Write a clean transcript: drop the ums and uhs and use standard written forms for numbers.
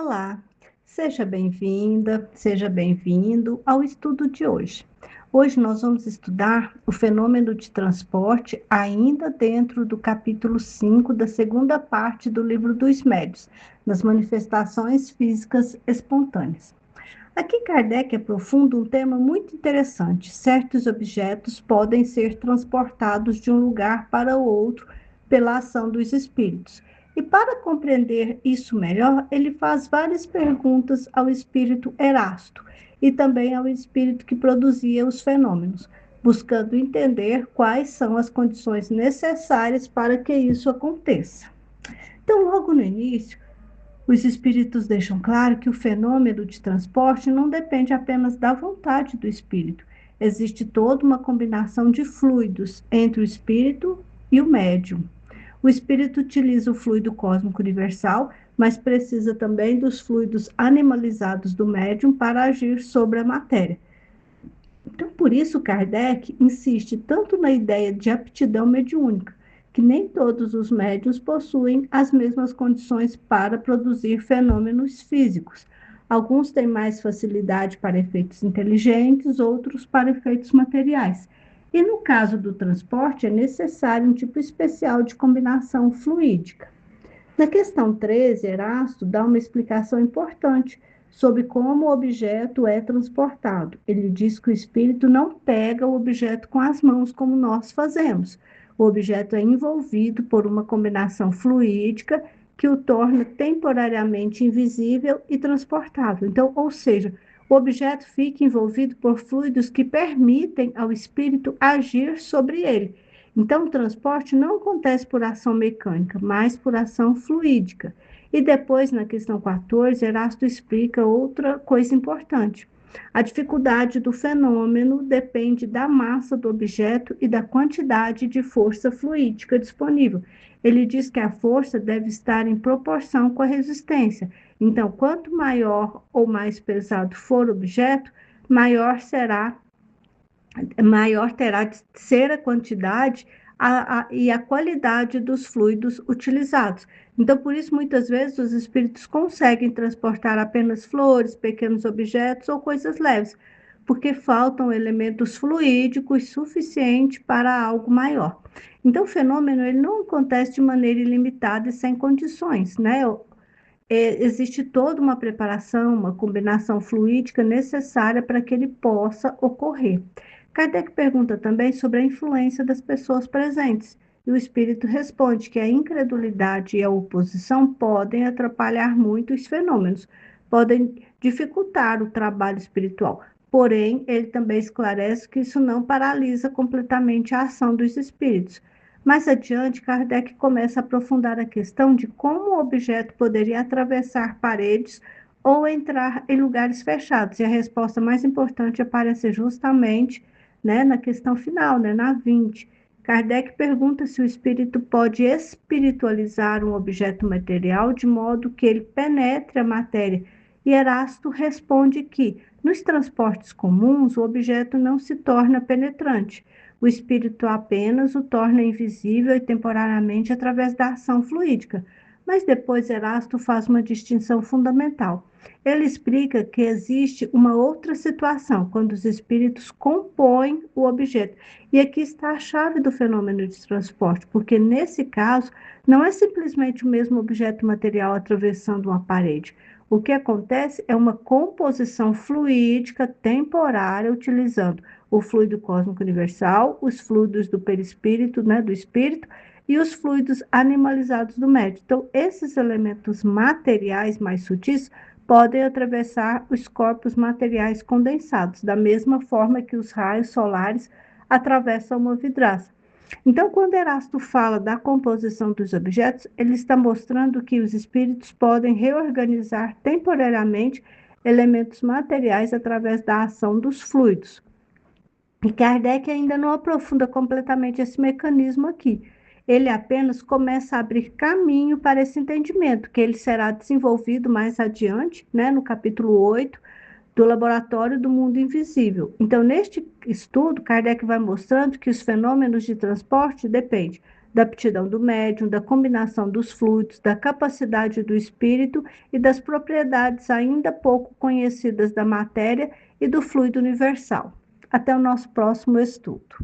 Olá, seja bem-vinda, seja bem-vindo ao estudo de hoje. Hoje nós vamos estudar o fenômeno de transporte ainda dentro do capítulo 5 da segunda parte do livro dos médiuns, nas manifestações físicas espontâneas. Aqui Kardec aprofunda um tema muito interessante. Certos objetos podem ser transportados de um lugar para o outro pela ação dos espíritos. E para compreender isso melhor, ele faz várias perguntas ao espírito Erasto e também ao espírito que produzia os fenômenos, buscando entender quais são as condições necessárias para que isso aconteça. Então, logo no início, os espíritos deixam claro que o fenômeno de transporte não depende apenas da vontade do espírito. Existe toda uma combinação de fluidos entre o espírito e o médium. O espírito utiliza o fluido cósmico universal, mas precisa também dos fluidos animalizados do médium para agir sobre a matéria. Então, por isso, Kardec insiste tanto na ideia de aptidão mediúnica, que nem todos os médiuns possuem as mesmas condições para produzir fenômenos físicos. Alguns têm mais facilidade para efeitos inteligentes, outros para efeitos materiais. E no caso do transporte, é necessário um tipo especial de combinação fluídica. Na questão 13, Erasto dá uma explicação importante sobre como o objeto é transportado. Ele diz que o espírito não pega o objeto com as mãos como nós fazemos. O objeto é envolvido por uma combinação fluídica que o torna temporariamente invisível e transportável. Então, ou seja, o objeto fica envolvido por fluidos que permitem ao espírito agir sobre ele. Então, o transporte não acontece por ação mecânica, mas por ação fluídica. E depois, na questão 14, Erasto explica outra coisa importante. A dificuldade do fenômeno depende da massa do objeto e da quantidade de força fluídica disponível. Ele diz que a força deve estar em proporção com a resistência. Então, quanto maior ou mais pesado for o objeto, maior terá de ser a quantidade e a qualidade dos fluidos utilizados. Então, por isso, muitas vezes, os espíritos conseguem transportar apenas flores, pequenos objetos ou coisas leves, porque faltam elementos fluídicos suficientes para algo maior. Então, o fenômeno ele não acontece de maneira ilimitada e sem condições, né? Existe toda uma preparação, uma combinação fluídica necessária para que ele possa ocorrer. Kardec pergunta também sobre a influência das pessoas presentes. E o espírito responde que a incredulidade e a oposição podem atrapalhar muito os fenômenos, podem dificultar o trabalho espiritual. Porém, ele também esclarece que isso não paralisa completamente a ação dos espíritos. Mais adiante, Kardec começa a aprofundar a questão de como o objeto poderia atravessar paredes ou entrar em lugares fechados. E a resposta mais importante aparece justamente, né, na questão final, né, na 20. Kardec pergunta se o espírito pode espiritualizar um objeto material de modo que ele penetre a matéria. E Erasto responde que, nos transportes comuns, o objeto não se torna penetrante. O espírito apenas o torna invisível e temporariamente através da ação fluídica. Mas depois Erasto faz uma distinção fundamental. Ele explica que existe uma outra situação, quando os espíritos compõem o objeto. E aqui está a chave do fenômeno de transporte, porque nesse caso não é simplesmente o mesmo objeto material atravessando uma parede. O que acontece é uma composição fluídica temporária utilizando o fluido cósmico universal, os fluidos do perispírito, né, do espírito, e os fluidos animalizados do médium. Então, esses elementos materiais mais sutis podem atravessar os corpos materiais condensados, da mesma forma que os raios solares atravessam uma vidraça. Então, quando Erasto fala da composição dos objetos, ele está mostrando que os espíritos podem reorganizar temporariamente elementos materiais através da ação dos fluidos. E Kardec ainda não aprofunda completamente esse mecanismo aqui. Ele apenas começa a abrir caminho para esse entendimento, que ele será desenvolvido mais adiante, né, no capítulo 8 do Laboratório do Mundo Invisível. Então, neste estudo, Kardec vai mostrando que os fenômenos de transporte dependem da aptidão do médium, da combinação dos fluidos, da capacidade do espírito e das propriedades ainda pouco conhecidas da matéria e do fluido universal. Até o nosso próximo estudo.